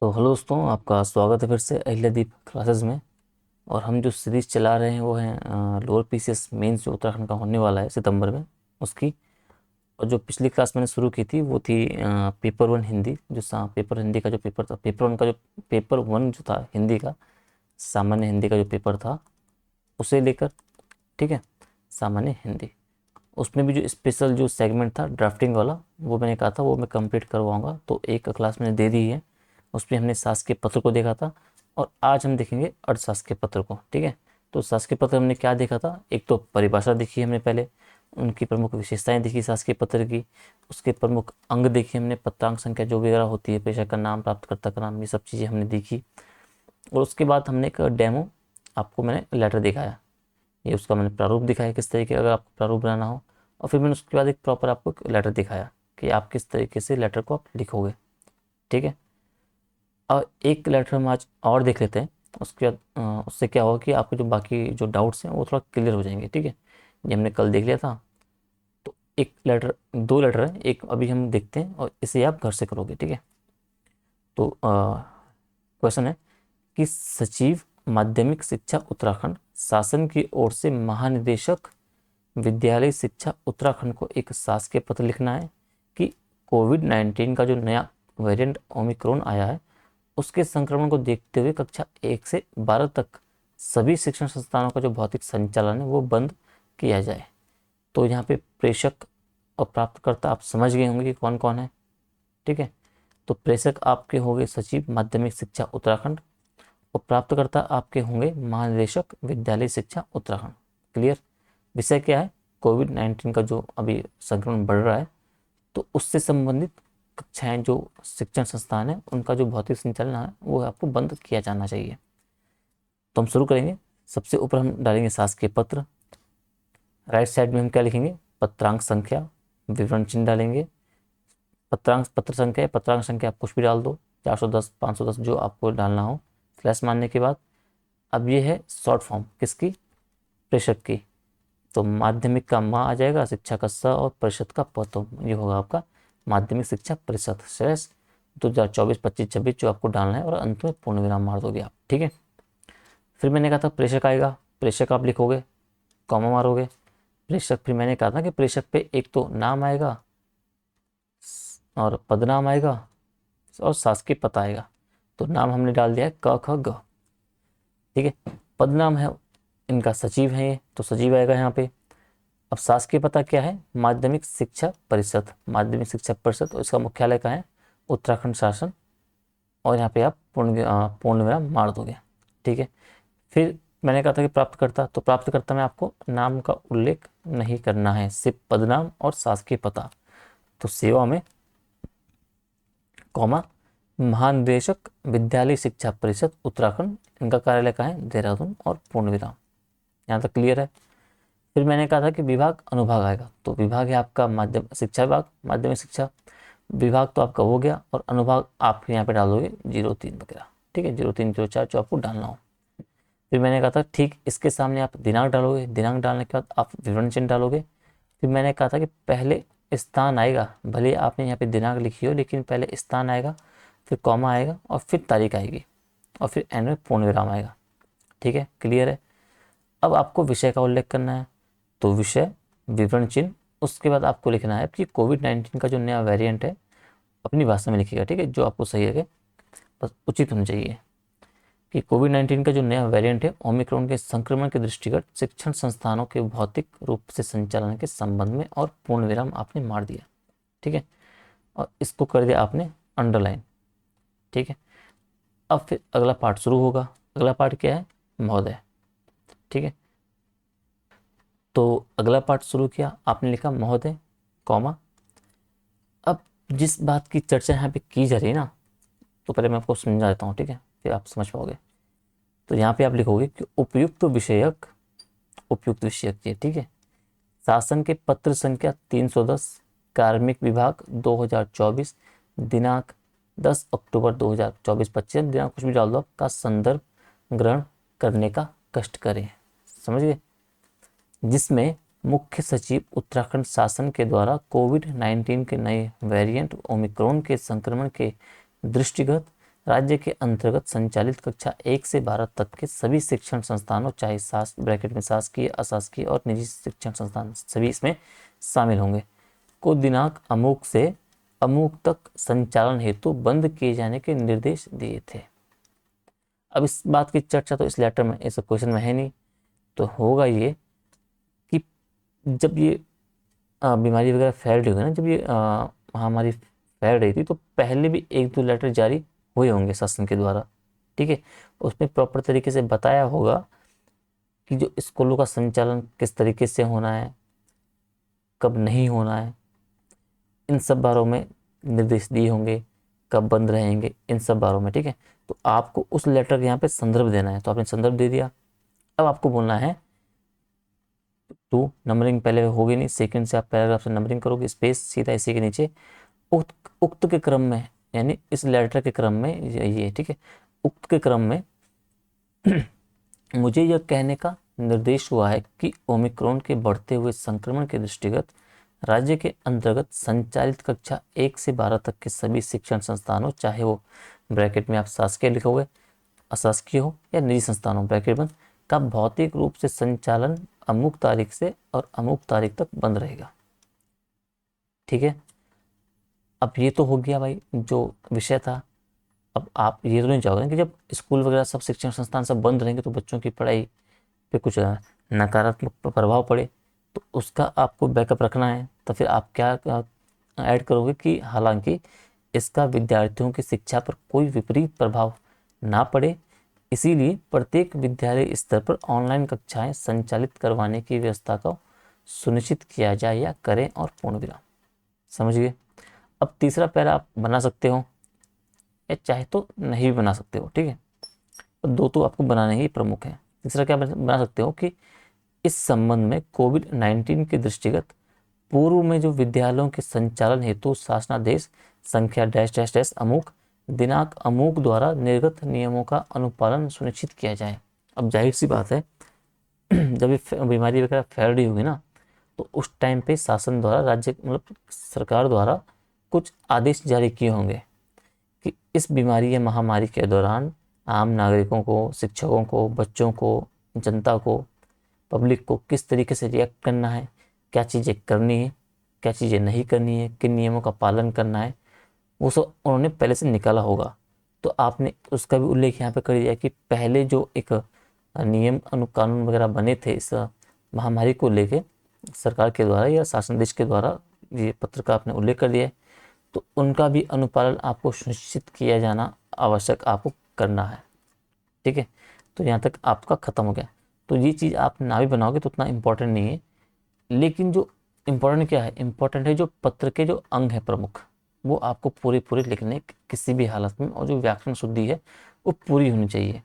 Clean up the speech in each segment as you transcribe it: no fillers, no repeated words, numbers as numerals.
तो हेलो दोस्तों, आपका स्वागत है फिर से अहिल्यादीप क्लासेस में। और हम जो सीरीज़ चला रहे हैं वो है लोअर पीसीएस मेंस जो उत्तराखंड का होने वाला है सितंबर में, उसकी। और जो पिछली क्लास मैंने शुरू की थी वो थी पेपर वन हिंदी, जो पेपर हिंदी का जो पेपर था, पेपर वन का जो पेपर वन जो था हिंदी का, सामान्य हिंदी का जो पेपर था उसे लेकर। ठीक है, सामान्य हिंदी। उसमें भी जो स्पेशल जो सेगमेंट था ड्राफ्टिंग वाला, वो मैंने कहा था वो मैं कंप्लीट करवाऊंगा, तो एक क्लास मैंने दे दी है। उसमें हमने शासकीय पत्र को देखा था, और आज हम देखेंगे अर्थशास्त्रीय पत्र को। ठीक है, तो शासकीय पत्र हमने क्या देखा था, एक तो परिभाषा देखी हमने पहले, उनकी प्रमुख विशेषताएं देखी शासकीय पत्र की, उसके प्रमुख अंग देखे हमने, पत्रांक संख्या जो वगैरह होती है, प्रेषक का नाम, प्राप्तकर्ता का नाम, ये सब चीज़ें हमने देखी। और उसके बाद हमने एक डेमो आपको मैंने लेटर दिखाया, ये उसका मैंने प्रारूप दिखाया किस तरीके अगर आपको प्रारूप बनाना हो। और फिर मैंने उसके बाद एक प्रॉपर आपको एक लेटर दिखाया कि आप किस तरीके से लेटर को आप लिखोगे। ठीक है, और एक लेटर हम आज और देख लेते हैं। उसके बाद उससे क्या होगा कि आपके जो बाकी जो डाउट्स हैं वो थोड़ा क्लियर हो जाएंगे। ठीक है, ये हमने कल देख लिया था। तो एक लेटर, दो लेटर है, एक अभी हम देखते हैं और इसे आप घर से करोगे। ठीक है, तो क्वेश्चन है कि सचिव माध्यमिक शिक्षा उत्तराखंड शासन की ओर से महानिदेशक विद्यालय शिक्षा उत्तराखंड को एक शासकीय पत्र लिखना है कि कोविड-19 का जो नया वेरिएंट ओमिक्रॉन आया है उसके संक्रमण को देखते हुए कक्षा 1 से 12 तक सभी शिक्षण संस्थानों का जो भौतिक संचालन है वो बंद किया जाए। तो यहाँ पे प्रेषक और प्राप्तकर्ता आप समझ गए होंगे कि कौन कौन है। ठीक है, तो प्रेषक आपके होंगे सचिव माध्यमिक शिक्षा उत्तराखंड, और प्राप्तकर्ता आपके होंगे महानिदेशक विद्यालय शिक्षा उत्तराखंड। क्लियर। विषय क्या है, कोविड-19 का जो अभी संक्रमण बढ़ रहा है, तो उससे संबंधित कक्षाएं जो शिक्षण संस्थान है उनका जो भौतिक संचालन है वो आपको बंद किया जाना चाहिए। तो हम शुरू करेंगे। सबसे ऊपर हम डालेंगे शासकीय पत्र, राइट साइड में हम क्या लिखेंगे, पत्रांक संख्या, विवरण चिन्ह डालेंगे। पत्रांक पत्र संख्या, पत्रांक संख्या आप कुछ भी डाल दो, 410 510 जो आपको डालना हो, स्लैश मारने के बाद। अब ये है शॉर्ट फॉर्म किसकी, प्रेषक की। तो माध्यमिक का मा आ जाएगा, शिक्षा का स, और परिषद का प, तो ये होगा आपका माध्यमिक शिक्षा परिषद शेष 2024-25-26 जो आपको डालना है, और अंत में पूर्ण विराम मार दोगे आप। ठीक है, फिर मैंने कहा था प्रेषक आएगा, प्रेषक आप लिखोगे, कॉमा मारोगे, प्रेषक। फिर मैंने कहा था कि प्रेषक पे एक तो नाम आएगा और पदनाम आएगा और शासकीय पता आएगा। तो नाम हमने डाल दिया है क ख ग। ठीक है, पदनाम है इनका सचिव है ये, तो सचिव आएगा यहाँ पे। अब शासकीय पता क्या है, माध्यमिक शिक्षा परिषद, माध्यमिक शिक्षा परिषद, और इसका मुख्यालय कहाँ है, उत्तराखंड शासन। और यहाँ पे आप पूर्ण विराम मार दोगे। ठीक है, फिर मैंने कहा था कि प्राप्तकर्ता, तो प्राप्तकर्ता में आपको नाम का उल्लेख नहीं करना है, सिर्फ पदनाम और शासकीय पता। तो सेवा में कॉमा महानिदेशक विद्यालय शिक्षा परिषद उत्तराखंड, इनका कार्यालय कहाँ है, देहरादून, और पूर्ण विराम। यहाँ तक क्लियर है। फिर मैंने कहा था कि विभाग अनुभाग आएगा, तो विभाग है आपका माध्यम शिक्षा विभाग, माध्यमिक शिक्षा विभाग तो आपका हो गया, और अनुभाग आप यहाँ पे डाल दोगे 03 वगैरह। ठीक है, 03 04 जो आपको डालना हो। फिर मैंने कहा था ठीक इसके सामने आप दिनांक डालोगे, दिनांक डालने के बाद आप विवरण चिन्ह डालोगे। फिर मैंने कहा था कि पहले स्थान आएगा, भले आपने यहाँ पे दिनांक लिखी हो लेकिन पहले स्थान आएगा, फिर कॉमा आएगा, और फिर तारीख आएगी, और फिर एंड में पूर्ण विराम आएगा। ठीक है, क्लियर है। अब आपको विषय का उल्लेख करना है, तो विषय विवरण चिन्ह, उसके बाद आपको लिखना है कि कोविड-19 का जो नया वेरिएंट है, अपनी भाषा में लिखिएगा। ठीक है, जो आपको सही लगे, बस उचित होनी चाहिए कि कोविड-19 का जो नया वेरिएंट है ओमिक्रॉन के संक्रमण के दृष्टिगत शिक्षण संस्थानों के भौतिक रूप से संचालन के संबंध में, और पूर्ण विराम आपने मार दिया। ठीक है, और इसको कर दिया आपने अंडरलाइन। ठीक है, अब फिर अगला पार्ट शुरू होगा। अगला पार्ट क्या है, महोदय। ठीक है, तो अगला पार्ट शुरू किया, आपने लिखा महोदय कॉमा। अब जिस बात की चर्चा यहाँ पे की जा रही है ना, तो पहले मैं आपको समझा देता हूँ। ठीक है, फिर आप समझ पाओगे। तो यहाँ पे आप लिखोगे कि उपयुक्त विषयक, उपयुक्त विषयक ये। ठीक है, शासन के पत्र संख्या 310, कार्मिक विभाग 2024, दिनांक 10 अक्टूबर 2024-25, दिनांक कुछ भी डाल दो आप, का संदर्भ ग्रहण करने का कष्ट करें। समझ गए, जिसमें मुख्य सचिव उत्तराखंड शासन के द्वारा कोविड-19 के नए वेरिएंट ओमिक्रॉन के संक्रमण के दृष्टिगत राज्य के अंतर्गत संचालित कक्षा 1 से 12 तक के सभी शिक्षण संस्थानों, चाहे ब्रैकेट में शासकीय, अशासकीय और निजी शिक्षण संस्थान, सभी इसमें शामिल होंगे, को दिनांक अमुक से अमुक तक संचालन हेतु बंद किए जाने के निर्देश दिए थे। अब इस बात की चर्चा तो इस लेटर में, इस क्वेश्चन में है नहीं, तो होगा ये कि जब ये बीमारी वगैरह फैल रही होगी ना, जब ये महामारी फैल रही थी, तो पहले भी 1-2 लेटर जारी हुए होंगे शासन के द्वारा, ठीक है। उसमें प्रॉपर तरीके से बताया होगा कि जो स्कूलों का संचालन किस तरीके से होना है, कब नहीं होना है, इन सब बारों में निर्देश दिए होंगे, कब बंद रहेंगे, इन सब बारों में, ठीक है। तो आपको उस लेटर के यहाँ पे संदर्भ देना है, तो आपने संदर्भ दे दिया। अब आपको बोलना है टू, नंबरिंग पहले होगी नहीं, सेकंड से आप पैराग्राफ से नंबरिंग करोगे, स्पेस सीधा इसी के नीचे उक्त के क्रम में, यानी इस लेटर के क्रम में ये, ठीक है, उक्त के क्रम में मुझे यह कहने का निर्देश हुआ है कि ओमिक्रॉन के बढ़ते हुए संक्रमण के दृष्टिगत राज्य के अंतर्गत संचालित कक्षा 1 से 12 तक के सभी शिक्षण संस्थानों, चाहे वो ब्रैकेट में आप शासकीय लिखोगे, अशासकीय हो या निजी संस्थानों ब्रैकेट बंद, का भौतिक रूप से संचालन अमुक तारीख से और अमुक तारीख तक बंद रहेगा, ठीक है। अब ये तो हो गया भाई जो विषय था। अब आप ये तो नहीं चाहोगे कि जब स्कूल वगैरह सब शिक्षण संस्थान सब बंद रहेंगे तो बच्चों की पढ़ाई पे कुछ नकारात्मक प्रभाव पड़े, तो उसका आपको बैकअप रखना है। तो फिर आप क्या ऐड करोगे कि हालांकि इसका विद्यार्थियों की शिक्षा पर कोई विपरीत प्रभाव ना पड़े, इसीलिए प्रत्येक विद्यालय स्तर पर ऑनलाइन कक्षाएं संचालित करवाने की व्यवस्था को सुनिश्चित किया जाए या करें, और पूर्ण विराम। समझ गए। अब तीसरा पैरा आप बना सकते हो या चाहे तो नहीं भी बना सकते हो, ठीक है। तो दो तो आपको बनाने ही प्रमुख है। तीसरा क्या बना सकते हो कि इस संबंध में कोविड-19 के दृष्टिगत पूर्व में जो विद्यालयों के संचालन हेतु शासनादेश संख्या डैश डैश डैश अमुक दिनांक अमुक द्वारा निर्गत नियमों का अनुपालन सुनिश्चित किया जाए। अब जाहिर सी बात है जब ये बीमारी वगैरह फैल रही होगी ना, तो उस टाइम पे शासन द्वारा, राज्य मतलब सरकार द्वारा कुछ आदेश जारी किए होंगे कि इस बीमारी या महामारी के दौरान आम नागरिकों को, शिक्षकों को, बच्चों को, जनता को, पब्लिक को किस तरीके से रिएक्ट करना है, क्या चीज़ें करनी है, क्या चीज़ें नहीं करनी है, किन नियमों का पालन करना है, वो सब उन्होंने पहले से निकाला होगा। तो आपने उसका भी उल्लेख यहाँ पे कर दिया कि पहले जो एक नियम कानून वगैरह बने थे इस महामारी को लेके सरकार के द्वारा या शासन देश के द्वारा, ये पत्र का आपने उल्लेख कर दिया है, तो उनका भी अनुपालन आपको सुनिश्चित किया जाना आवश्यक आपको करना है, ठीक है। तो यहाँ तक आपका खत्म हो गया। तो ये चीज़ आप ना भी बनाओगे तो उतना इम्पोर्टेंट नहीं है, लेकिन जो इम्पोर्टेंट क्या है, इम्पोर्टेंट है जो पत्र के जो अंग है प्रमुख, वो आपको पूरे पूरे लिखने किसी भी हालत में, और जो व्याकरण शुद्धि है वो पूरी होनी चाहिए।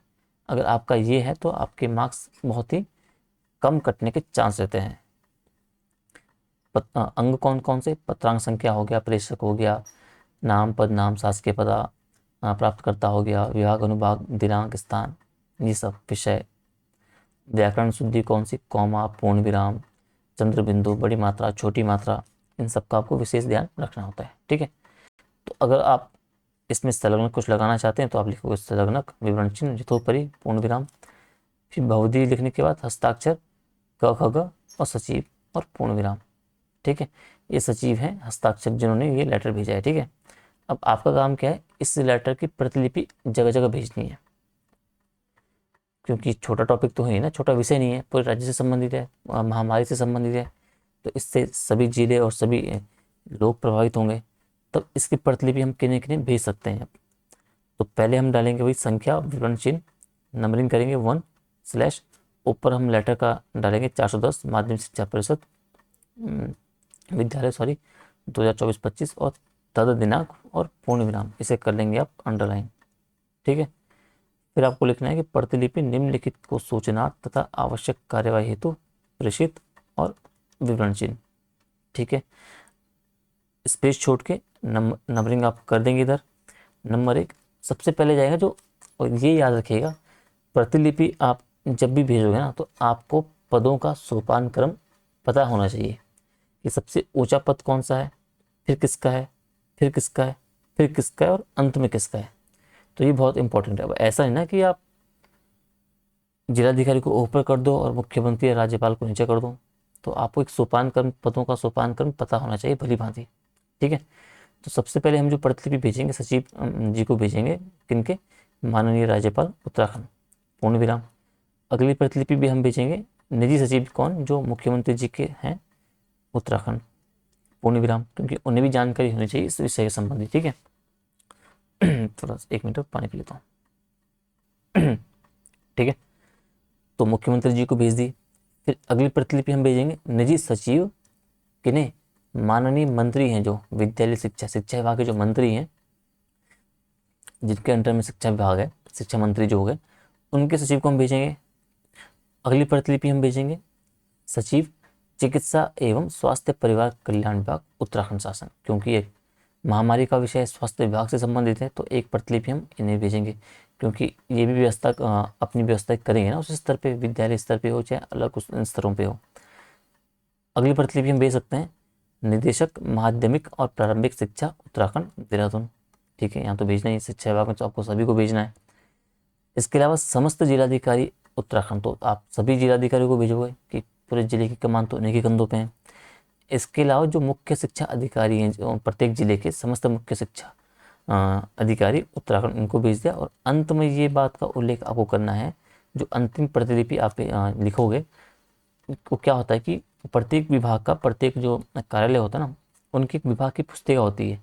अगर आपका ये है तो आपके मार्क्स बहुत ही कम कटने के चांस रहते हैं। अंग कौन कौन से, पत्रांक संख्या हो गया, प्रेषक हो गया, नाम पद नाम शासकीय पदा, प्राप्तकर्ता हो गया, विभाग अनुभाग दिनांक स्थान, ये सब विषय। व्याकरण शुद्धि कौन सी, कॉमा, पूर्ण विराम, चंद्र बिंदु, बड़ी मात्रा, छोटी मात्रा, इन सब का आपको विशेष ध्यान रखना होता है, ठीक है। तो अगर आप इसमें संलग्नक कुछ लगाना चाहते हैं तो आप लिखोगे संलग्नक, विवरण चिन्ह, यथोपरि, पूर्ण विराम, फिर बहुधी लिखने के बाद हस्ताक्षर, क ख ग और सचिव और पूर्ण विराम, ठीक है। ये सचिव हैं, हस्ताक्षर जिन्होंने ये लेटर भेजा है, ठीक है। अब आपका काम क्या है, इस लेटर की प्रतिलिपि जगह जगह भेजनी है, क्योंकि छोटा टॉपिक तो है ना, छोटा विषय नहीं है, पूरे राज्य से संबंधित है, महामारी से संबंधित है, तो इससे सभी जिले और सभी लोग प्रभावित होंगे। तब इसकी प्रतिलिपि हम किन्हें किन्हें भेज सकते हैं। तो पहले हम डालेंगे वही संख्या, विवरण चिन्ह, नंबरिंग करेंगे 1/ ऊपर हम लेटर का डालेंगे 410 माध्यमिक शिक्षा परिषद विद्यालय 2024-25 और तद दिनांक और पूर्ण विराम, इसे कर लेंगे आप अंडरलाइन, ठीक है। फिर आपको लिखना है कि प्रतिलिपि निम्नलिखित को सूचना तथा आवश्यक कार्यवाही हेतु प्रेषित और विवरण चिन्ह, ठीक है। स्पेस छोड़ के नंबरिंग आप कर देंगे इधर। नंबर 1 सबसे पहले जाएगा जो, और ये याद रखिएगा, प्रतिलिपि आप जब भी भेजोगे ना तो आपको पदों का सोपान क्रम पता होना चाहिए कि सबसे ऊंचा पद कौन सा है, फिर किसका है, फिर किसका है, फिर किसका है और अंत में किसका है। तो ये बहुत इंपॉर्टेंट है। अब ऐसा है ना कि आप जिलाधिकारी को ऊपर कर दो और मुख्यमंत्री या राज्यपाल को नीचे कर दो, तो आपको एक सोपान क्रम, पदों का सोपान क्रम पता होना चाहिए भली भांति। ठीक है, तो सबसे पहले हम जो प्रतिलिपि भेजेंगे सचिव जी को भेजेंगे, किनके, माननीय राज्यपाल उत्तराखंड, पूर्ण विराम। अगली प्रतिलिपि भी हम भेजेंगे निजी सचिव, कौन, जो मुख्यमंत्री जी के हैं उत्तराखंड, पूर्ण विराम, क्योंकि उन्हें भी जानकारी होनी चाहिए इस विषय के संबंधित। ठीक है, थोड़ा सा 1 मिनट पानी पी लेता हूँ। ठीक है, तो मुख्यमंत्री जी को भेज दी। फिर अगली प्रतिलिपि हम भेजेंगे निजी सचिव, किन्हें, माननीय मंत्री हैं जो विद्यालय शिक्षा, शिक्षा विभाग के जो मंत्री हैं, जिनके अंडर में शिक्षा विभाग है, शिक्षा मंत्री जो हो गए, उनके सचिव को हम भेजेंगे। अगली प्रतिलिपि हम भेजेंगे सचिव चिकित्सा एवं स्वास्थ्य परिवार कल्याण विभाग उत्तराखंड शासन, क्योंकि एक महामारी का विषय स्वास्थ्य विभाग से संबंधित है, तो एक प्रतिलिपि हम इन्हें भेजेंगे, क्योंकि ये भी व्यवस्था अपनी व्यवस्था करेंगे ना उस स्तर पे, विद्यालय स्तर पे हो चाहे अलग उस स्तरों पे हो। अगली प्रतिलिपि हम भेज सकते हैं निदेशक माध्यमिक और प्रारंभिक शिक्षा उत्तराखंड देहरादून। ठीक है, यहाँ तो भेजना ही, शिक्षा विभाग में तो आपको सभी को भेजना है। इसके अलावा समस्त जिलाधिकारी उत्तराखंड, तो आप सभी जिलाधिकारियों को भेजोगे कि पूरे जिले की कमान तो उन्हीं के कंधों पे है। इसके अलावा जो मुख्य शिक्षा अधिकारी हैं, जो प्रत्येक जिले के समस्त मुख्य शिक्षा अधिकारी उत्तराखंड, उनको भेज दिया। और अंत में ये बात का उल्लेख आपको करना है, जो अंतिम प्रतिलिपि आप लिखोगे, वो क्या होता है कि प्रत्येक विभाग का, प्रत्येक जो कार्यालय होता है ना, उनकी एक विभाग की पुस्तिका होती है,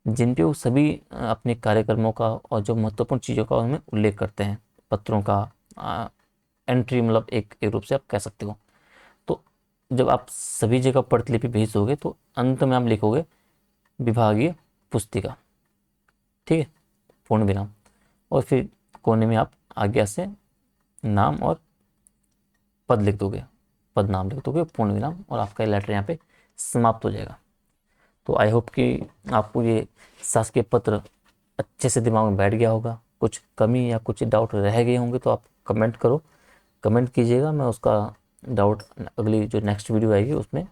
जिन पे वो सभी अपने कार्यक्रमों का और जो महत्वपूर्ण चीज़ों का उनमें उल्लेख करते हैं, पत्रों का एंट्री, मतलब एक रूप से आप कह सकते हो। तो जब आप सभी जगह प्रतिलिपि भेज दोगे तो अंत में आप लिखोगे विभागीय पुस्तिका। ठीक है, पूर्ण विराम, और फिर कोने में आप आज्ञा से नाम और पद लिख दोगे, पद नाम लिख दोगे, पूर्ण विराम, और आपका लेटर यहाँ पे समाप्त हो जाएगा। तो आई होप कि आपको ये शासकीय पत्र अच्छे से दिमाग में बैठ गया होगा। कुछ कमी या कुछ डाउट रह गए होंगे तो आप कमेंट करो, कमेंट कीजिएगा, मैं उसका डाउट अगली जो नेक्स्ट वीडियो आएगी उसमें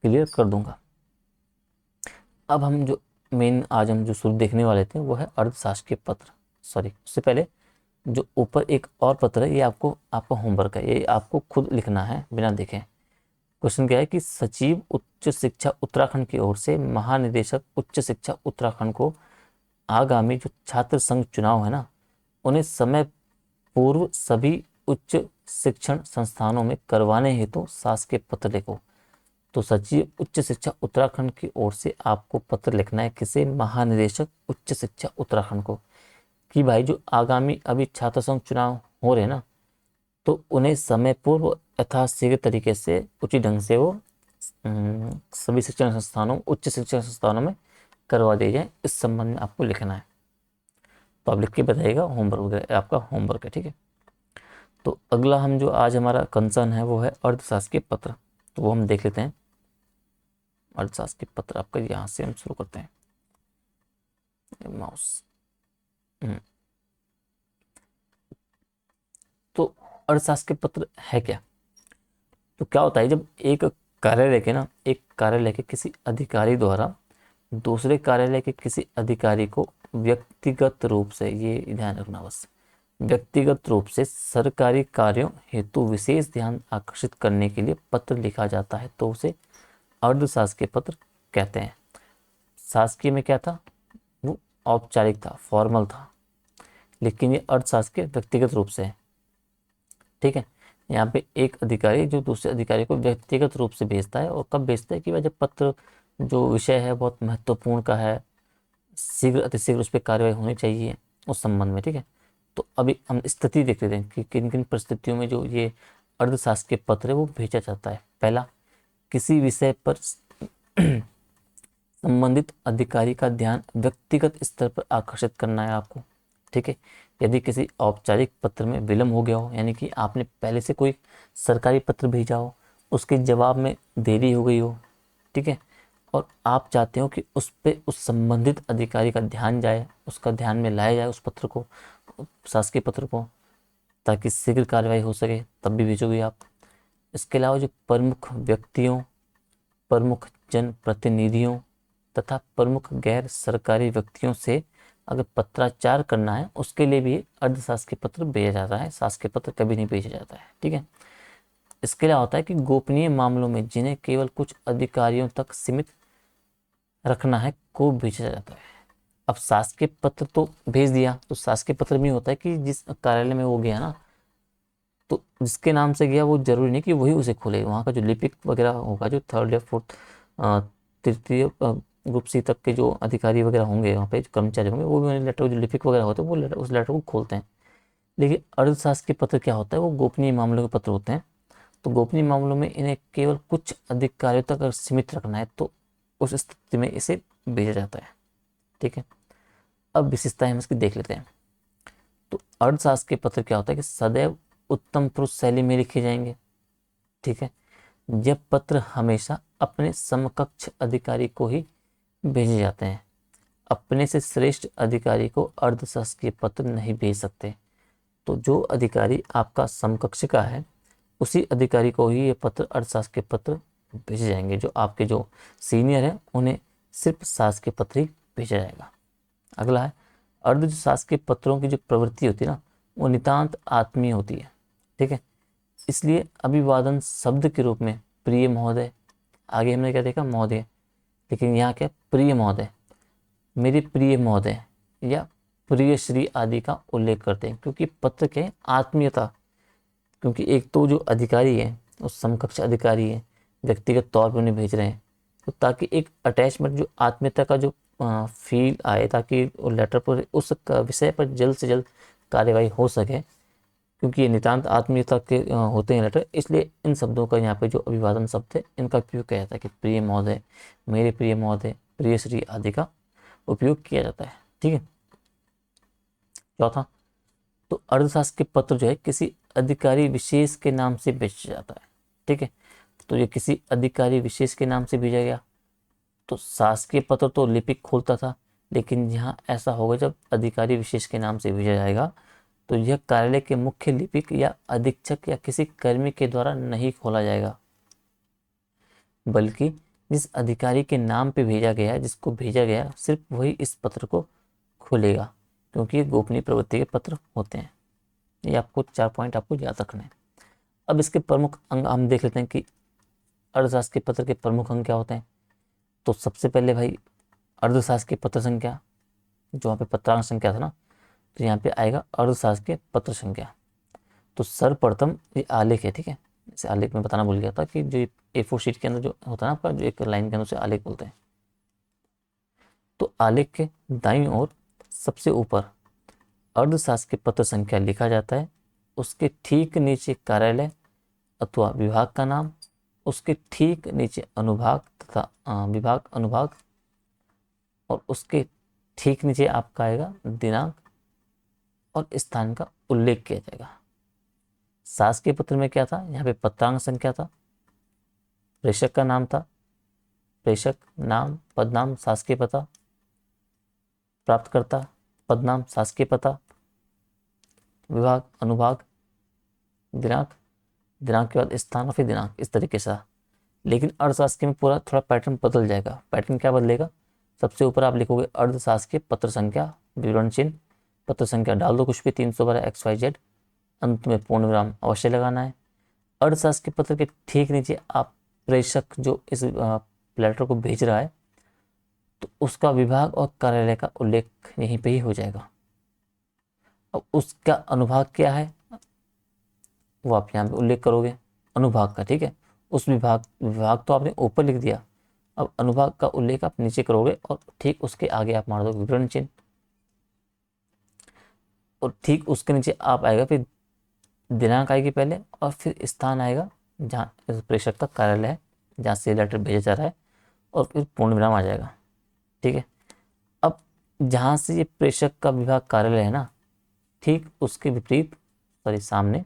क्लियर कर दूंगा। अब हम जो मेन आज हम जो शुरू देखने वाले थे वो है अर्धशासकीय पत्र। सॉरी, उससे पहले जो ऊपर एक और पत्र है, ये आपको आपका होमवर्क है, ये आपको खुद लिखना है बिना देखे। क्वेश्चन क्या है कि सचिव उच्च शिक्षा उत्तराखंड की ओर से महानिदेशक उच्च शिक्षा उत्तराखंड को आगामी जो छात्र संघ चुनाव है ना, उन्हें समय पूर्व सभी उच्च शिक्षण संस्थानों में करवाने हेतु शासकीय पत्र लिखो। तो सचिव उच्च शिक्षा उत्तराखंड की ओर से आपको पत्र लिखना है, किसे, महानिदेशक उच्च शिक्षा उत्तराखंड को, कि भाई जो आगामी अभी छात्र संघ चुनाव हो रहे हैं ना, तो उन्हें समय पूर्व यथाशीघ्र तरीके से उचित ढंग से वो सभी शिक्षण संस्थानों, उच्च शिक्षण संस्थानों में करवा दिए जाए, इस संबंध में आपको लिखना है। तो आप लिख के बताइएगा, होमवर्क वगैरह आपका होमवर्क है। ठीक है, तो अगला हम जो आज हमारा कंसर्न है वो है अर्थशास्त्रीय पत्र, तो वो हम देख लेते हैं। अर्थशास्त्रीय पत्र आपका यहाँ से हम शुरू करते हैं, माउस। तो अर्थशास्त्र के पत्र है क्या, तो क्या होता है, जब एक कार्यालय के ना, एक कार्यालय के किसी अधिकारी द्वारा दूसरे कार्यालय के किसी अधिकारी को व्यक्तिगत रूप से, ये ध्यान रखना बस, व्यक्तिगत रूप से सरकारी कार्यों हेतु विशेष ध्यान आकर्षित करने के लिए पत्र लिखा जाता है, तो उसे अर्धशासकीय पत्र कहते हैं। शासकीय में क्या था, वो औपचारिक था, फॉर्मल था, लेकिन ये अर्थशास्त्रीय व्यक्तिगत रूप से है। ठीक है, यहाँ पे एक अधिकारी जो दूसरे अधिकारी को व्यक्तिगत रूप से भेजता है, और कब भेजता है कि वह जब पत्र जो विषय है बहुत महत्वपूर्ण का है, शीघ्र अतिशीघ्र उस पर कार्रवाई होनी चाहिए उस संबंध में। ठीक है, तो अभी हम स्थिति देख लेते हैं कि किन किन परिस्थितियों में जो ये अर्धशासकीय पत्र है वो भेजा जाता है। पहला, किसी विषय पर संबंधित अधिकारी का ध्यान व्यक्तिगत स्तर पर आकर्षित करना है आपको। ठीक है, यदि किसी औपचारिक पत्र में विलंब हो गया हो, यानी कि आपने पहले से कोई सरकारी पत्र भेजा हो, उसके जवाब में देरी हो गई हो, ठीक है, और आप चाहते हो कि उस पे उस संबंधित अधिकारी का ध्यान जाए, उसका ध्यान में लाया जाए उस पत्र को, शासकीय पत्र को, ताकि शीघ्र कार्रवाई हो सके, तब भी भेजोगे आप। इसके अलावा जो प्रमुख व्यक्तियों, प्रमुख जनप्रतिनिधियों तथा प्रमुख गैर सरकारी व्यक्तियों से अगर पत्राचार करना है उसके लिए भी अर्धशासकीय पत्र भेजा जाता है, शासकीय पत्र कभी नहीं भेजा जाता है। ठीक है। इसके लिए होता है कि गोपनीय मामलों में जिन्हें केवल कुछ अधिकारियों तक सीमित रखना है को भेजा जाता है। अब शासकीय पत्र तो भेज दिया, तो शासकीय पत्र में होता है कि जिस कार्यालय में वो गया ना, तो जिसके नाम से गया वो जरूरी नहीं कि वही उसे खोले। वहाँ का जो लिपिक वगैरह होगा, जो थर्ड या फोर्थ तृतीय ग्रुप सी तक के जो अधिकारी वगैरह होंगे, वहाँ पे जो कर्मचारी होंगे, वो भी लेटर, जो लिपिक वगैरह होते हैं वो लेटर, उस लेटर को खोलते हैं। लेकिन अर्थशास्त्र के पत्र क्या होता है, वो गोपनीय मामलों के पत्र होते हैं। तो गोपनीय मामलों में इन्हें केवल कुछ अधिकारियों तक अगर सीमित रखना है तो उस स्थिति में इसे भेजा जाता है। ठीक है। अब विशेषताएं हम इसकी देख लेते हैं। तो अर्थशास्त्र के पत्र क्या होता है कि सदैव उत्तम पुरुष शैली में लिखे जाएंगे। ठीक है। यह पत्र हमेशा अपने समकक्ष अधिकारी को ही भेजे जाते हैं। अपने से श्रेष्ठ अधिकारी को अर्थशास्त्र के पत्र नहीं भेज सकते। तो जो अधिकारी आपका समकक्ष का है उसी अधिकारी को ही ये पत्र अर्थशास्त्र के पत्र भेजे जाएंगे। जो आपके जो सीनियर है उन्हें सिर्फ शासकीय पत्र ही भेजा जाएगा। अगला है अर्ध शासकीय पत्रों की जो प्रवृत्ति होती है ना, वो नितांत आत्मीय होती है। ठीक है। इसलिए अभिवादन शब्द के रूप में प्रिय महोदय, आगे हमने क्या देखा महोदय, लेकिन यहाँ क्या प्रिय महोदय, मेरे प्रिय महोदय या प्रिय श्री आदि का उल्लेख करते हैं, क्योंकि पत्र के आत्मीयता, क्योंकि एक तो जो अधिकारी है उस समकक्ष अधिकारी है, व्यक्तिगत तौर पर उन्हें भेज रहे हैं, तो ताकि एक अटैचमेंट, जो आत्मीयता का जो फील आए, ताकि लेटर पर उस विषय पर जल्द से जल्द कार्यवाही हो सके, क्योंकि ये नितांत आत्मीयता के होते हैं लेटर। इसलिए इन शब्दों का यहाँ पे जो अभिवादन शब्द है इनका उपयोग किया जाता है कि प्रिय महोदय, मेरे प्रिय महोदय, प्रिय श्री आदि का उपयोग किया जाता है। ठीक है। चौथा, तो अर्थशास्त्र के पत्र जो है किसी अधिकारी विशेष के नाम से भेजा जाता है। ठीक है। तो ये किसी अधिकारी विशेष के नाम से भेजा गया। तो शासकीय पत्र तो लिपिक खोलता था, लेकिन यहाँ ऐसा होगा जब अधिकारी विशेष के नाम से भेजा जाएगा तो यह कार्यालय के मुख्य लिपिक या अधीक्षक या किसी कर्मी के द्वारा नहीं खोला जाएगा, बल्कि जिस अधिकारी के नाम पे भेजा गया है, जिसको भेजा गया, सिर्फ वही इस पत्र को खोलेगा, क्योंकि ये गोपनीय प्रवृत्ति के पत्र होते हैं। ये आपको 4 पॉइंट आपको याद रखने हैं। अब इसके प्रमुख अंग हम देख लेते हैं कि अर्थशास्त्र के पत्र के प्रमुख अंग क्या होते हैं। तो सबसे पहले भाई अर्थशास्त्र की पत्र संख्या, जो वहाँ पे पत्रांक संख्या था ना, तो यहाँ पे आएगा अर्थशास्त्र के पत्र संख्या। तो सर्वप्रथम ये आलेख है। ठीक है। इसे आलेख में बताना भूल गया था कि जो A4 शीट के अंदर जो होता है ना आपका, जो एक लाइन के अंदर से आलेख बोलते हैं। तो आलेख के दाईं ओर सबसे ऊपर अर्थशास्त्र के पत्र संख्या लिखा जाता है। उसके ठीक नीचे कार्यालय अथवा विभाग का नाम, उसके ठीक नीचे अनुभाग तथा विभाग अनुभाग, और उसके ठीक नीचे आपका आएगा दिनांक और स्थान का उल्लेख किया जाएगा। शासकीय पत्र में क्या था, यहाँ पे पत्रांक संख्या था, प्रेषक का नाम था, प्रेषक नाम, पदनाम, शासकीय पता, प्राप्तकर्ता, पदनाम, शासकीय पता, विभाग, अनुभाग, दिनांक, दिनांक के बाद स्थान और फिर दिनांक, इस तरीके से। लेकिन अर्थशास्त्र में पूरा थोड़ा पैटर्न बदल जाएगा। पैटर्न क्या बदलेगा, सबसे ऊपर आप लिखोगे अर्थशास्त्र पत्र संख्या, विवरण चिन्ह, पत्र संख्या डाल दो कुछ भी, 312 XYZ, अंत में पूर्ण विराम अवश्य लगाना है। अर्थशास्त्र के पत्र के ठीक नीचे आप प्रेषक जो इस लेटर को भेज रहा है, तो उसका विभाग और कार्यालय का उल्लेख यहीं पे ही हो जाएगा। अब उसका अनुभाग क्या है वो आप यहाँ पे उल्लेख करोगे अनुभाग का। ठीक है। उस विभाग तो आपने ऊपर लिख दिया, अब अनुभाग का उल्लेख आप नीचे करोगे और ठीक उसके आगे आप मार दोगे विवरण चिन्ह, और ठीक उसके नीचे आप आएगा फिर दिनांक आएगी पहले, और फिर स्थान आएगा जहाँ प्रेषक का कार्यालय है, जहाँ से लेटर भेजा जा रहा है, और फिर पूर्ण विराम आ जाएगा। ठीक है। अब जहाँ से ये प्रेषक का विभाग कार्यालय है ना, ठीक उसके विपरीत सामने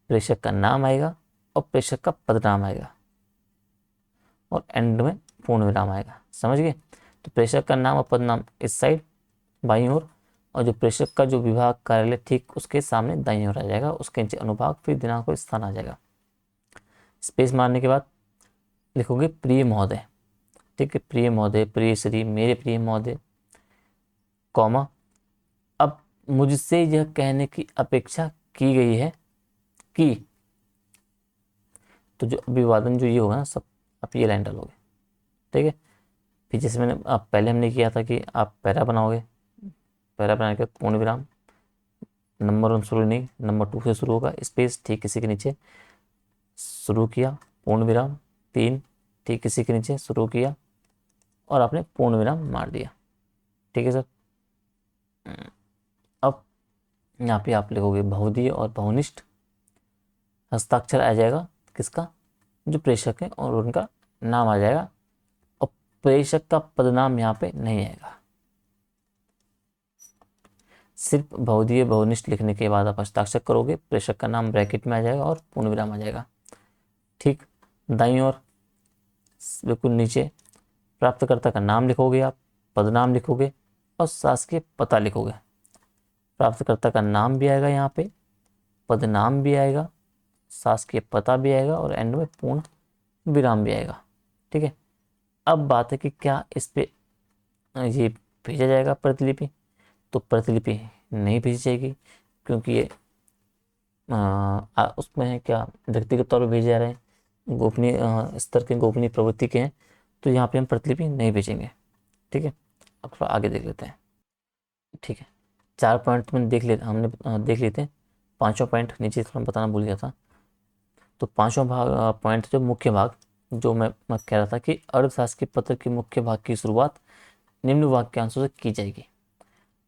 प्रेषक का नाम आएगा और प्रेषक का पदनाम आएगा, और एंड में पूर्ण विराम आएगा। समझ गए। तो प्रेषक का नाम और पदनाम इस साइड बाईं ओर, और जो प्रेषक का जो विभाग कार्यालय ठीक उसके सामने दाईं ओर आ जाएगा, उसके नीचे अनुभाग, फिर दिनांक और स्थान आ जाएगा। स्पेस मारने के बाद लिखोगे प्रिय महोदय। ठीक है। प्रिय महोदय, प्रिय श्री, मेरे प्रिय महोदय, कॉमा, मुझसे यह कहने की अपेक्षा की गई है कि, तो जो अभिवादन जो ये होगा ना सब, आप ये लाइन डालोगे। ठीक है। फिर जैसे मैंने आप पहले हमने किया था कि आप पैरा बनाओगे, पैरा बना के पूर्ण विराम, नंबर 1 शुरू नहीं, नंबर 2 से शुरू होगा, स्पेस ठीक किसी के नीचे शुरू किया, पूर्ण विराम 3 ठीक किसी के नीचे शुरू किया, और आपने पूर्ण विराम मार दिया। ठीक है सर। अब यहाँ पे आप लिखोगे बहुधीय और बहुनिष्ठ, हस्ताक्षर आ जाएगा किसका, जो प्रेषक है, और उनका नाम आ जाएगा, और प्रेषक का पदनाम यहाँ पे नहीं आएगा। सिर्फ बहुधीय बहुनिष्ठ लिखने के बाद आप हस्ताक्षर करोगे, प्रेषक का नाम ब्रैकेट में आ जाएगा और पूर्ण विराम आ जाएगा। ठीक। दाईं ओर बिल्कुल नीचे प्राप्तकर्ता का नाम लिखोगे, आप पदनाम लिखोगे और शासकीय पता लिखोगे। प्राप्तकर्ता का नाम भी आएगा यहाँ पे, पदनाम भी आएगा, शासकीय पता भी आएगा, और एंड में पूर्ण विराम भी आएगा। ठीक है। अब बात है कि क्या इस पे ये भेजा जाएगा प्रतिलिपि, तो प्रतिलिपि नहीं भेजी जाएगी, क्योंकि ये उसमें है क्या, व्यक्तिगत तौर पर भेजे जा रहे हैं, गोपनीय स्तर के, गोपनीय प्रवृत्ति के हैं, तो यहाँ पे हम प्रतिलिपि नहीं भेजेंगे। ठीक है। अब थोड़ा आगे देख लेते हैं। ठीक है। 4 पॉइंट में देख लेते, हमने देख लेते हैं। 5वां पॉइंट नीचे थोड़ा बताना भूल गया था। तो 5वां भाग पॉइंट जो मुख्य भाग, जो मैं कह रहा था कि अर्थशास्त्र के पत्र के मुख्य भाग की शुरुआत निम्न वाक्यांशों से की जाएगी।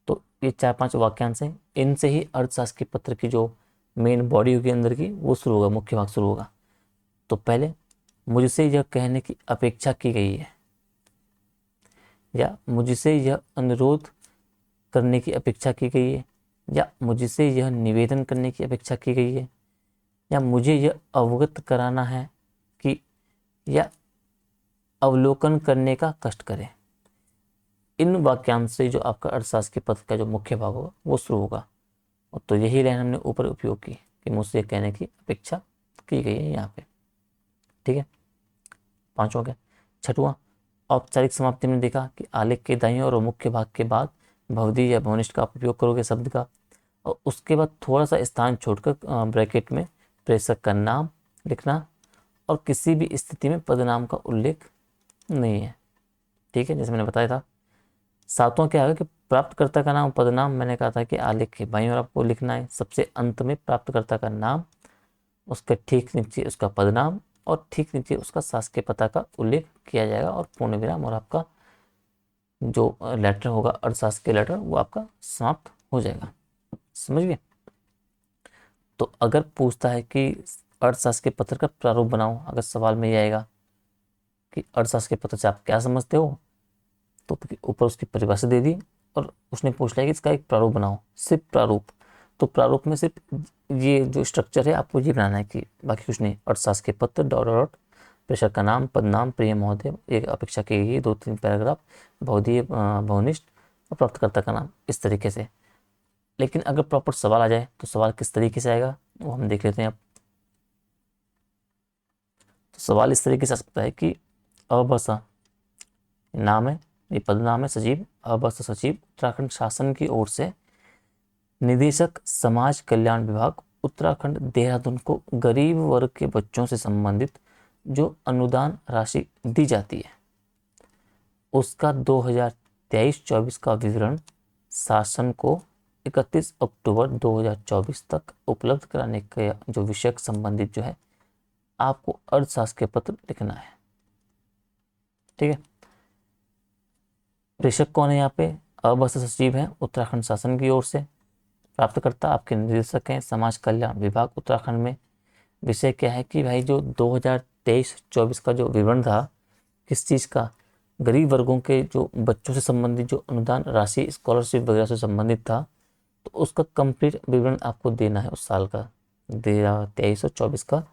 तो ये 4-5 वाक्यांश हैं, इनसे ही अर्थशास्त्र के पत्र की जो मेन बॉडी होगी अंदर की, वो शुरू होगा, मुख्य भाग शुरू होगा। तो पहले मुझसे यह कहने की अपेक्षा की गई है, या मुझसे यह अनुरोध करने की अपेक्षा की गई है, या मुझसे यह निवेदन करने की अपेक्षा की गई है, या मुझे यह अवगत कराना है कि, या अवलोकन करने का कष्ट करें। इन वाक्यांश से जो आपका अर्थशास्त्र के पत्र का जो मुख्य भाग होगा वो शुरू होगा। और तो यही लाइन हमने ऊपर उपयोग की कि मुझसे कहने की अपेक्षा की गई है यहाँ पे। ठीक है। 5वां क्या, 6वां औपचारिक समाप्ति में देखा कि आलेख के दाईं और मुख्य भाग के बाद भवदी या भवनिष्ठ का आप उपयोग करोगे शब्द का, और उसके बाद थोड़ा सा स्थान छोड़कर ब्रैकेट में प्रेषक का नाम लिखना, और किसी भी स्थिति में पदनाम का उल्लेख नहीं है। ठीक है। जैसे मैंने बताया था। 7वां क्या है कि प्राप्तकर्ता का नाम पदनाम, मैंने कहा था कि आलेख के बाईं ओर आपको लिखना है, सबसे अंत में प्राप्तकर्ता का नाम, उसके ठीक नीचे उसका पदनाम, और ठीक नीचे उसका शासकीय पता का उल्लेख किया जाएगा, और पूर्ण विराम, और आपका जो लेटर होगा अर्थशास्त्र लेटर, वो आपका समाप्त हो जाएगा। समझ गए। तो अगर पूछता है कि अर्थशास्त्र के पत्र का प्रारूप बनाओ, अगर सवाल में ये आएगा कि अर्थशास्त्र के पत्र से आप क्या समझते हो, तो ऊपर उसकी परिभाषा दे दी, और उसने पूछ लिया कि इसका एक प्रारूप बनाओ, सिर्फ प्रारूप। तो प्रारूप में सिर्फ ये जो स्ट्रक्चर है आपको ये बनाना है, कि बाकी कुछ नहीं। अर्थशास्त्र के पत्र डॉट डॉट, प्रेषक का नाम, पदनाम, प्रिय महोदय, एक अपेक्षा की गई 2-3 पैराग्राफ, बहुधीय बहुनिष्ठ, और प्राप्तकर्ता का नाम, इस तरीके से। लेकिन अगर प्रॉपर सवाल आ जाए तो सवाल किस तरीके से आएगा वो हम देख लेते हैं अब। तो सवाल इस तरीके से आ सकता है कि अबसा नाम है, ये पदनाम है, सचिव, अबसा सचिव, उत्तराखंड शासन की ओर से निदेशक समाज कल्याण विभाग उत्तराखंड देहरादून को गरीब वर्ग के बच्चों से संबंधित जो अनुदान राशि दी जाती है उसका 2023-24 का विवरण शासन को 31 अक्टूबर 2024 तक उपलब्ध कराने का जो विषय संबंधित जो है आपको अर्थशास्त्र के पत्र लिखना है। ठीक है। प्रेषक कौन है यहाँ पे, अबस्त सचिव है उत्तराखंड शासन की ओर से, प्राप्तकर्ता आपके निदेशक हैं समाज कल्याण विभाग उत्तराखंड में। विषय क्या है कि भाई जो 2023-24 का जो विवरण था, किस चीज़ का, गरीब वर्गों के जो बच्चों से संबंधित जो अनुदान राशि स्कॉलरशिप वगैरह से संबंधित था, तो उसका कंप्लीट विवरण आपको देना है उस साल का 23-24 का।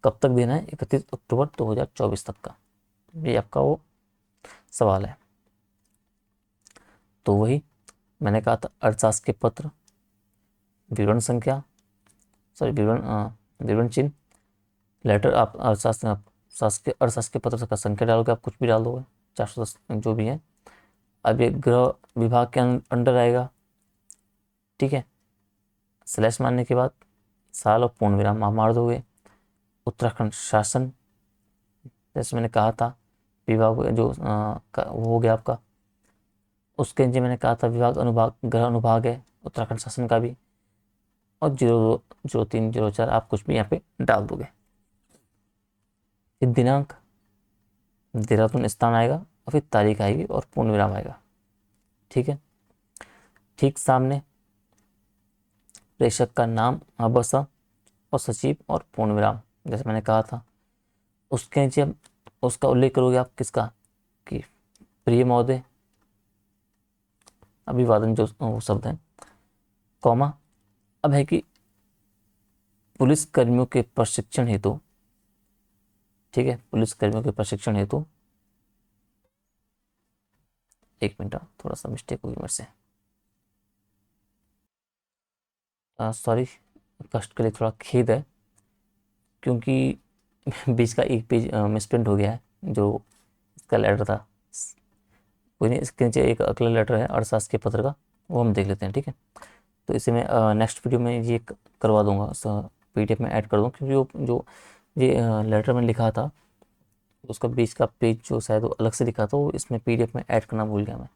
कब तक देना है, 31 अक्टूबर 2024 तक का। ये आपका वो सवाल है। तो वही मैंने कहा था, अर्थशास्त्र के पत्र, विवरण संख्या, सॉरी विवरण चिन्ह, लेटर, आप अर्थशास्त्र अर्थशास्त्र के पत्र का संख्या डालोगे, आप कुछ भी डाल दोगे, 410 जो भी है। अब ये गृह विभाग के अंडर आएगा। ठीक है। स्लैश मारने के बाद साल और पूर्ण विराम आप मार दोगे। उत्तराखंड शासन, जैसे मैंने कहा था विभाग जो वो हो गया आपका, उसके नीचे मैंने कहा था विभाग अनुभाग गृह अनुभाग है उत्तराखंड शासन का भी, और 02 03 04 आप कुछ भी यहाँ पे डाल दोगे। फिर दिनांक देहरादून स्थान आएगा और फिर तारीख आएगी और पूर्ण विराम आएगा। ठीक है। ठीक सामने प्रेषक का नाम अबसा और सचिव और पूर्ण विराम, जैसे मैंने कहा था। उसके नीचे उसका उल्लेख करोगे आप किसका, कि प्रिय महोदय, अभिवादन जो वो शब्द है, कॉमा। अब है कि पुलिस कर्मियों के प्रशिक्षण हेतु, ठीक है, पुलिस कर्मियों के प्रशिक्षण हेतु, एक मिनट थोड़ा सा मिस्टेक हुई मेरे से, सॉरी, कष्ट के लिए थोड़ा खेद है, क्योंकि बीच का एक पेज मिसप्रिंट हो गया है जो इसका लेटर था। कोई नहीं, इसके नीचे एक अगला लेटर है अर्थशास्त्र के पत्र का, वो हम देख लेते हैं। ठीक है। तो इसे मैं नेक्स्ट वीडियो में ये करवा दूंगा, PDF में ऐड कर दूँ, क्योंकि वो जो ये लेटर में लिखा था उसका बीच का पेज जो शायद वो अलग से लिखा था, वो इसमें PDF में ऐड करना भूल गया मैं,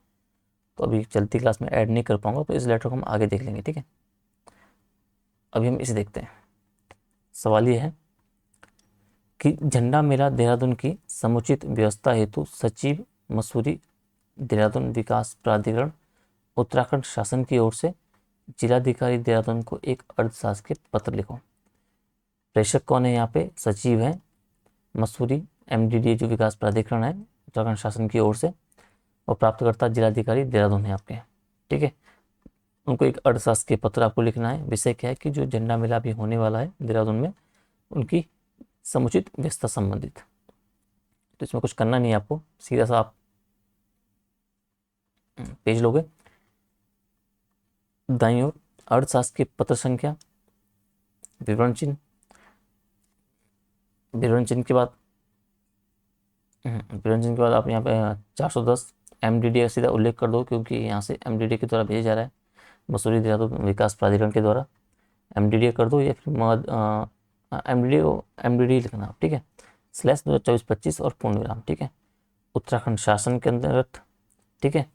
तो अभी चलती क्लास में ऐड नहीं कर पाऊंगा, तो इस लेटर को हम आगे देख लेंगे। ठीक है। अभी हम इसे देखते हैं। सवाल ये है कि झंडा मेला देहरादून की समुचित व्यवस्था हेतु सचिव मसूरी देहरादून विकास प्राधिकरण उत्तराखंड शासन की ओर से जिलाधिकारी देहरादून को एक अर्थशास्त्रीय पत्र लिखो। प्रेषक कौन है यहाँ पे, सचिव है मसूरी, MDDA जो विकास प्राधिकरण है उत्तराखंड शासन की ओर से, और प्राप्तकर्ता जिलाधिकारी देहरादून है आपके। ठीक है। उनको एक अर्थशास्त्र के पत्र आपको लिखना है। विषय क्या है कि जो झंडा मेला भी होने वाला है देहरादून में, उनकी समुचित व्यवस्था संबंधित। तो इसमें कुछ करना नहीं है आपको, सीधा सा आप पेज लोगे, दाईं ओर अर्थशास्त्र के पत्र संख्या, विवरण चिन्ह, विवरण चिन्ह के बाद विवरण चिन्ह के बाद आप यहाँ पे 410 MDDA का सीधा उल्लेख कर दो, क्योंकि यहाँ से MDDA के द्वारा भेजा जा रहा है, मसूरी देहरादून विकास प्राधिकरण के द्वारा। MDDA कर दो, या फिर MDDA लिखना। ठीक है। स्लैश 2024-25 और पूर्ण विराम। ठीक है। उत्तराखंड शासन के अंतर्गत। ठीक है।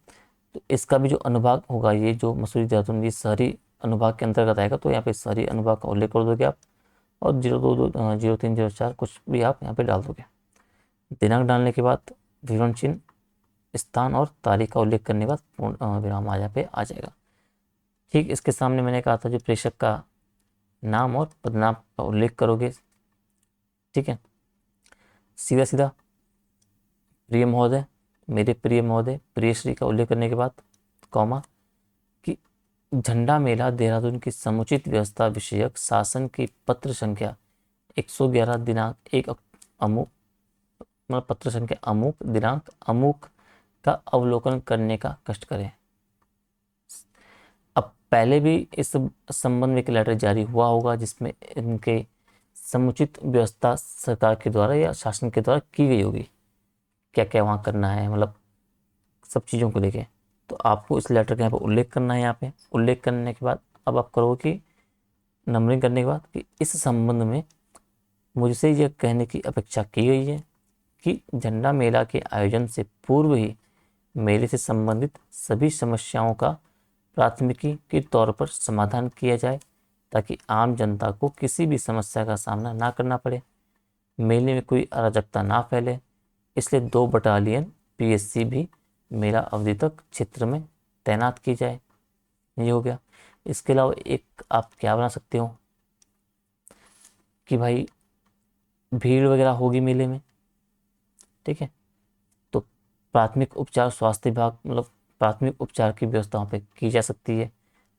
तो इसका भी जो अनुभाग होगा, ये जो मसूरी देहरादून ये शहरी अनुभाग के अंतर्गत आएगा, तो यहाँ पे शहरी अनुभाग का उल्लेख कर दोगे आप, और 02 03 04 कुछ भी आप यहाँ पे डाल दोगे। दिनांक डालने के बाद विवरण चिन्ह, स्थान और तारीख का उल्लेख करने के बाद पूर्ण विराम आ यहाँ पे आ जाएगा। ठीक इसके सामने मैंने कहा था जो प्रेषक का नाम और पदनाम का उल्लेख करोगे। ठीक है। सीधा सीधा प्रिय महोदय, मेरे प्रिय महोदय, प्रिय श्री का उल्लेख करने के बाद कॉमा, कि झंडा मेला देहरादून की समुचित व्यवस्था विषयक शासन की पत्र संख्या 111 दिनांक 1 अमुक, मतलब पत्र संख्या अमुक दिनांक अमुक का अवलोकन करने का कष्ट करें। अब पहले भी इस संबंध में एक लेटर जारी हुआ होगा जिसमें इनके समुचित व्यवस्था सरकार के द्वारा या शासन के द्वारा की गई होगी, क्या क्या वहाँ करना है, मतलब सब चीज़ों को लेके। तो आपको इस लेटर का यहाँ पर उल्लेख करना है। यहाँ पे उल्लेख करने के बाद अब आप करो कि नंबरिंग करने के बाद कि इस संबंध में मुझसे यह कहने की अपेक्षा की गई है कि झंडा मेला के आयोजन से पूर्व ही मेले से संबंधित सभी समस्याओं का प्राथमिकी के तौर पर समाधान किया जाए, ताकि आम जनता को किसी भी समस्या का सामना ना करना पड़े, मेले में कोई अराजकता ना फैले। इसलिए 2 बटालियन PSC भी मेला अवधि तक क्षेत्र में तैनात की जाए। ये हो गया। इसके अलावा एक आप क्या बना सकते हो कि भाई भीड़ वगैरह होगी मेले में। ठीक है। तो प्राथमिक उपचार स्वास्थ्य विभाग, मतलब प्राथमिक उपचार की व्यवस्था वहाँ पे की जा सकती है,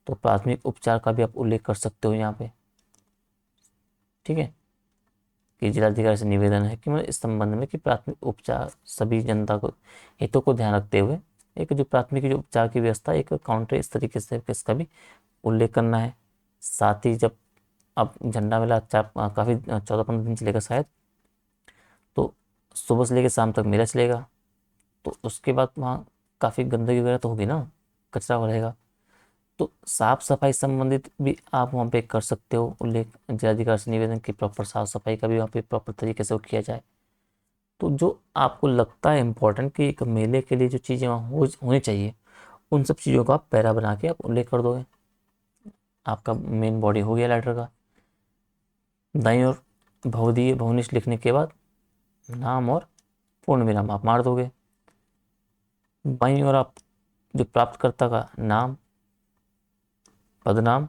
तो प्राथमिक उपचार का भी आप उल्लेख कर सकते हो यहाँ पे। ठीक है। कि जिलाधिकारी से निवेदन है कि मतलब इस संबंध में कि प्राथमिक उपचार सभी जनता को हितों को ध्यान रखते हुए एक जो प्राथमिक जो उपचार की व्यवस्था एक काउंटर इस तरीके से इसका भी उल्लेख करना है। साथ ही जब अब झंडा मेला काफ़ी 14-15 दिन चलेगा शायद, तो सुबह से लेकर शाम तक मेला चलेगा, तो उसके बाद वहाँ काफ़ी गंदगी वगैरह तो होगी ना, कचरा रहेगा, तो साफ सफाई संबंधित भी आप वहाँ पे कर सकते हो उल्लेख, जिलाधिकारी से निवेदन कि प्रॉपर साफ सफाई का भी वहाँ पे प्रॉपर तरीके से वो किया जाए। तो जो आपको लगता है इम्पोर्टेंट कि एक मेले के लिए जो चीज़ें वहाँ होनी चाहिए, उन सब चीज़ों का आप पैरा बना के आप उल्लेख कर दोगे। आपका मेन बॉडी हो गया लेटर का। दाईं ओर भवदीय भवनिष्ठ लिखने के बाद नाम और पूर्ण विराम आप मार दोगे। बाईं ओर आप जो प्राप्तकर्ता का नाम, पदनाम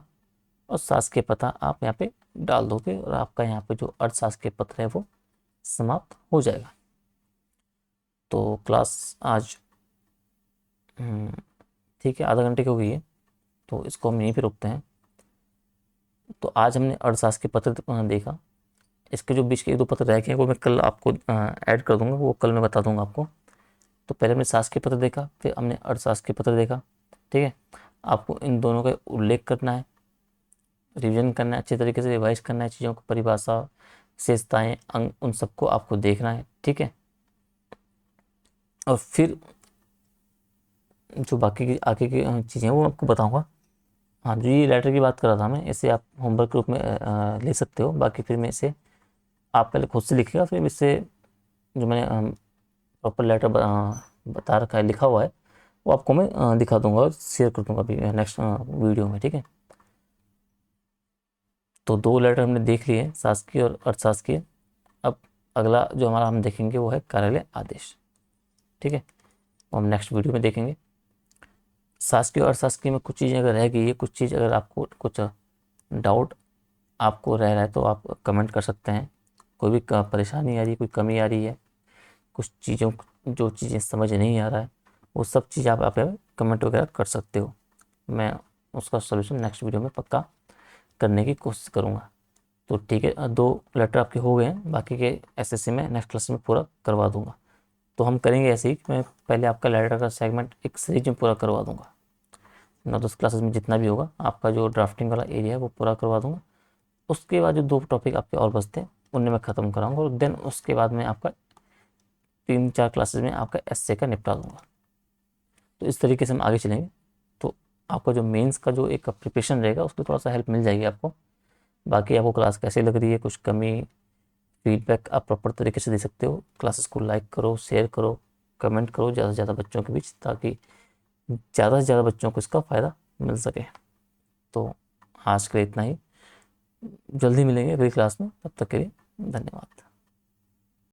और शासकीय पता आप यहाँ पे डाल दोगे और आपका यहाँ पे जो अर्थशास्त्र पत्र है वो समाप्त हो जाएगा। तो क्लास आज ठीक है, आधा घंटे की हो गई है, तो इसको हम यहीं पे रुकते हैं। तो आज हमने अर्थशास्त्र के पत्र देखा। इसके जो बीच के एक दो पत्र रह गए हैं वो मैं कल आपको ऐड कर दूंगा, वो कल मैं बता दूंगा आपको। तो पहले हमने शासकीय पत्र देखा, फिर हमने अर्थशास्त्र पत्र देखा। ठीक है, आपको इन दोनों का उल्लेख करना है, रिवीजन करना है, अच्छे तरीके से रिवाइज करना है, चीज़ों की परिभाषा, विशेषताएं, अंग, उन सबको आपको देखना है। ठीक है, और फिर जो बाकी की आगे की चीज़ें हैं वो आपको बताऊंगा। हाँ, जो ये लेटर की बात कर रहा था मैं, इसे आप होमवर्क के रूप में ले सकते हो। बाकी फिर मैं इसे आप पहले खुद से लिखिएगा, फिर इससे जो मैंने प्रॉपर लेटर बता रखा है, लिखा हुआ है, वो आपको मैं दिखा दूंगा और शेयर कर दूंगा अभी नेक्स्ट वीडियो में। ठीक है, तो दो लेटर हमने देख लिए, शासकीय और अर्थशासकीय। अब अगला जो हमारा हम देखेंगे वो है कार्यालय आदेश। ठीक है, वो हम नेक्स्ट वीडियो में देखेंगे। शासकीय और अर्थशासकीय में कुछ चीज़ें अगर रह गई है, कुछ चीज़ अगर आपको कुछ डाउट आपको रह रहा है तो आप कमेंट कर सकते हैं। कोई भी परेशानी आ रही है, कोई कमी आ रही है, कुछ चीज़ों जो चीज़ें समझ नहीं आ रहा है, वो सब चीज़ आप कमेंट वगैरह कर सकते हो। मैं उसका सलूशन नेक्स्ट वीडियो में पक्का करने की कोशिश करूँगा। तो ठीक है, दो लेटर आपके हो गए हैं, बाकी के एसएससी में नेक्स्ट क्लास में पूरा करवा दूंगा। तो हम करेंगे ऐसे ही कि मैं पहले आपका लेटर का सेगमेंट एक सीरीज में पूरा करवा दूंगा। 9-10 क्लासेस में जितना भी होगा आपका जो ड्राफ्टिंग वाला एरिया है वो पूरा करवा दूंगा। उसके बाद जो दो टॉपिक आपके और बचते हैं उनमें मैं ख़त्म कराऊंगा, और देन उसके बाद में आपका 3-4 क्लासेस में आपका एसए का निपटा दूंगा। तो इस तरीके से हम आगे चलेंगे। तो आपका जो मेंस का जो एक प्रिपरेशन रहेगा उसको थोड़ा सा हेल्प मिल जाएगी आपको। बाकी आपको क्लास कैसे लग रही है, कुछ कमी फीडबैक आप प्रॉपर तरीके से दे सकते हो। क्लासेस को लाइक करो, शेयर करो, कमेंट करो ज़्यादा से ज़्यादा बच्चों के बीच, ताकि ज़्यादा से ज़्यादा बच्चों को इसका फ़ायदा मिल सके। तो आज के लिए इतना ही, जल्दी मिलेंगे अगली क्लास में, तब तक के लिए धन्यवाद।